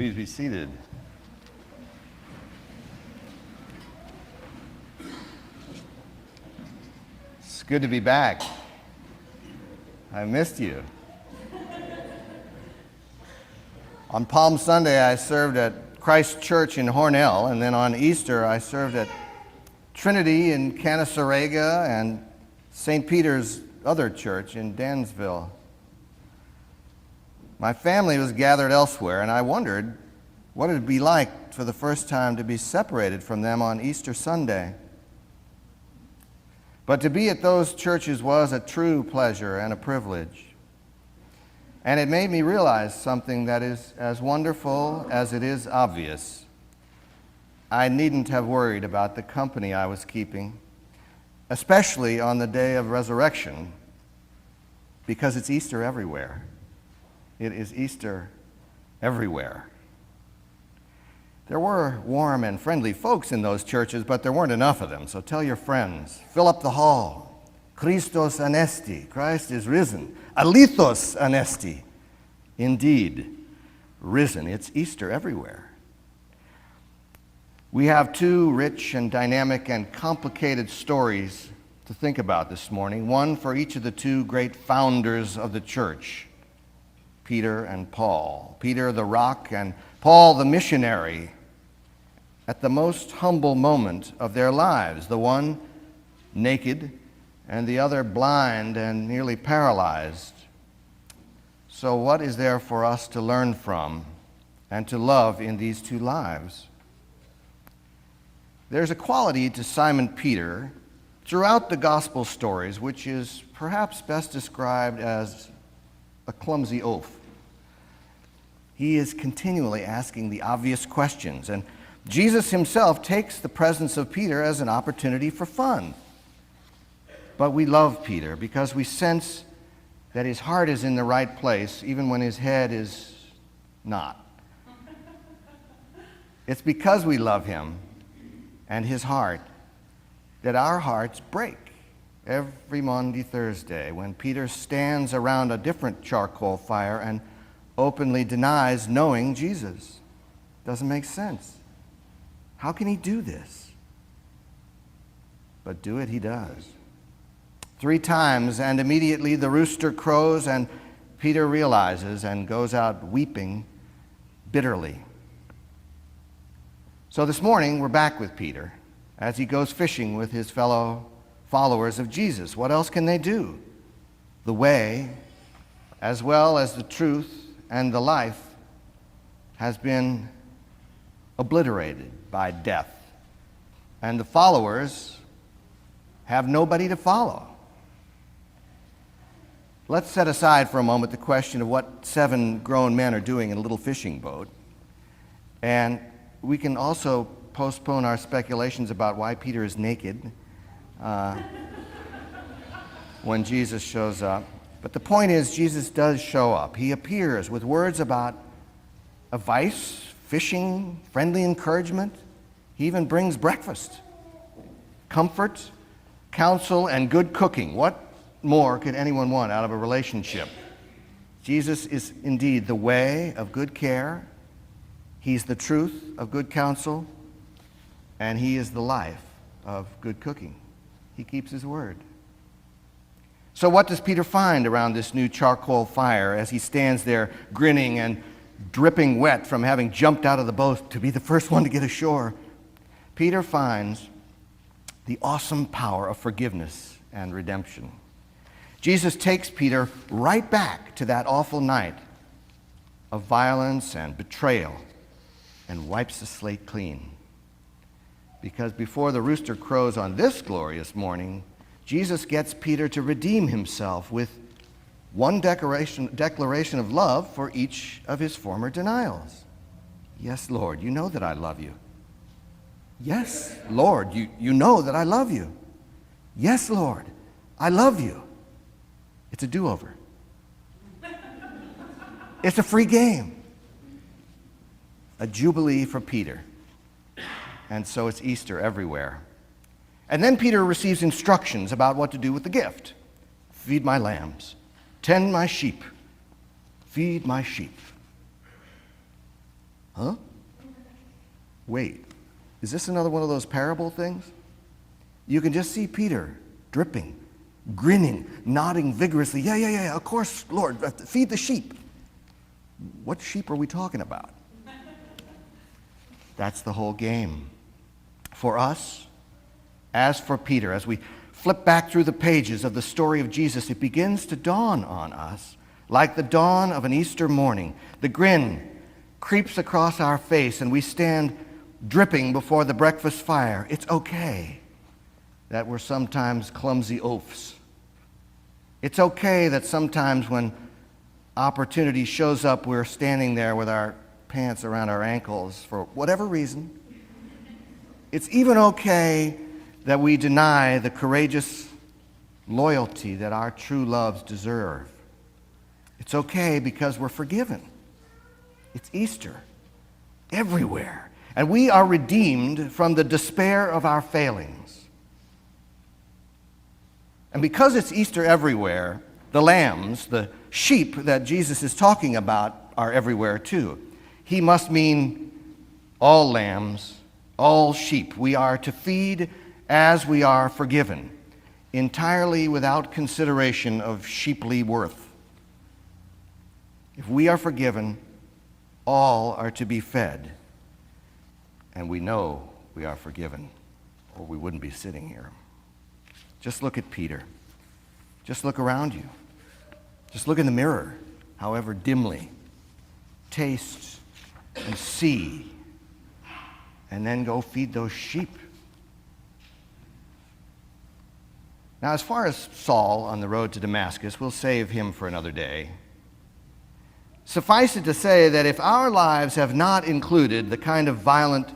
Please be seated. It's good to be back. I missed you. On Palm Sunday, I served at Christ Church in Hornell, and then on Easter, I served at Trinity in Canaseraga and St. Peter's other church in Dansville. My family was gathered elsewhere, and I wondered what it would be like for the first time to be separated from them on Easter Sunday. But to be at those churches was a true pleasure and a privilege. And it made me realize something that is as wonderful as it is obvious. I needn't have worried about the company I was keeping, especially on the day of resurrection, because it's Easter everywhere. It is Easter everywhere. There were warm and friendly folks in those churches, but there weren't enough of them. So tell your friends, fill up the hall. Christos anesti, Christ is risen. Alithos anesti, indeed, risen. It's Easter everywhere. We have two rich and dynamic and complicated stories to think about this morning, one for each of the two great founders of the church, Peter and Paul. Peter the rock and Paul the missionary at the most humble moment of their lives, the one naked and the other blind and nearly paralyzed. So what is there for us to learn from and to love in these two lives? There's a quality to Simon Peter throughout the gospel stories which is perhaps best described as a clumsy oaf. He is continually asking the obvious questions, and Jesus himself takes the presence of Peter as an opportunity for fun. But we love Peter because we sense that his heart is in the right place even when his head is not. It's because we love him and his heart that our hearts break every Maundy Thursday when Peter stands around a different charcoal fire and openly denies knowing Jesus. Doesn't make sense. How can he do this? But do it he does. 3 times, and immediately the rooster crows, and Peter realizes and goes out weeping bitterly. So this morning, we're back with Peter as he goes fishing with his fellow followers of Jesus. What else can they do? The way, as well as the truth and the life, has been obliterated by death. And the followers have nobody to follow. Let's set aside for a moment the question of what 7 grown men are doing in a little fishing boat. And we can also postpone our speculations about why Peter is naked when Jesus shows up. But the point is, Jesus does show up. He appears with words about advice, fishing, friendly encouragement. He even brings breakfast, comfort, counsel, and good cooking. What more could anyone want out of a relationship? Jesus is indeed the way of good care. He's the truth of good counsel. And he is the life of good cooking. He keeps his word. So what does Peter find around this new charcoal fire as he stands there grinning and dripping wet from having jumped out of the boat to be the first one to get ashore? Peter finds the awesome power of forgiveness and redemption. Jesus takes Peter right back to that awful night of violence and betrayal and wipes the slate clean. Because before the rooster crows on this glorious morning, Jesus gets Peter to redeem himself with one declaration of love for each of his former denials. Yes, Lord, you know that I love you. Yes, Lord, you know that I love you. Yes, Lord, I love you. It's a do-over. It's a free game. A jubilee for Peter. And so it's Easter everywhere. And then Peter receives instructions about what to do with the gift. Feed my lambs. Tend my sheep. Feed my sheep. Huh? Wait, is this another one of those parable things? You can just see Peter dripping, grinning, nodding vigorously. Yeah, of course, Lord, feed the sheep. What sheep are we talking about? That's the whole game. For us, as for Peter, as we flip back through the pages of the story of Jesus, it begins to dawn on us like the dawn of an Easter morning. The grin creeps across our face and we stand dripping before the breakfast fire. It's okay that we're sometimes clumsy oafs. It's okay that sometimes when opportunity shows up, we're standing there with our pants around our ankles for whatever reason. It's even okay that we deny the courageous loyalty that our true loves deserve. It's okay because we're forgiven. It's Easter everywhere. And we are redeemed from the despair of our failings. And because it's Easter everywhere, the lambs, the sheep that Jesus is talking about are everywhere too. He must mean all lambs, all sheep. We are to feed as we are forgiven, entirely without consideration of sheeply worth. If we are forgiven, all are to be fed. And we know we are forgiven, or we wouldn't be sitting here. Just look at Peter. Just look around you. Just look in the mirror, however dimly. Taste and see, and then go feed those sheep. Now, as far as Saul on the road to Damascus, we'll save him for another day. Suffice it to say that if our lives have not included the kind of violent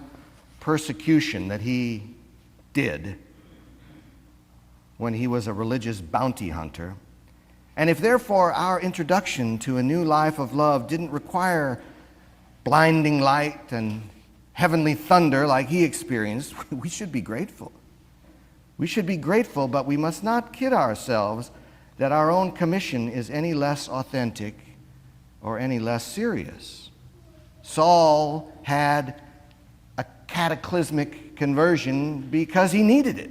persecution that he did when he was a religious bounty hunter, and if therefore our introduction to a new life of love didn't require blinding light and heavenly thunder like he experienced, we should be grateful. We should be grateful, but we must not kid ourselves that our own commission is any less authentic or any less serious. Saul had a cataclysmic conversion because he needed it.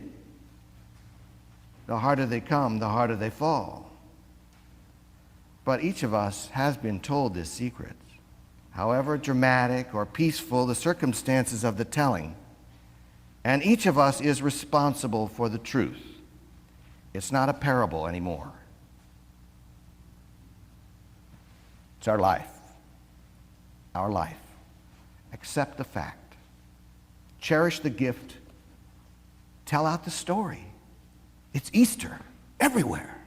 The harder they come, the harder they fall. But each of us has been told this secret. However dramatic or peaceful the circumstances of the telling, and each of us is responsible for the truth. It's not a parable anymore. It's our life. Our life. Accept the fact. Cherish the gift. Tell out the story. It's Easter everywhere.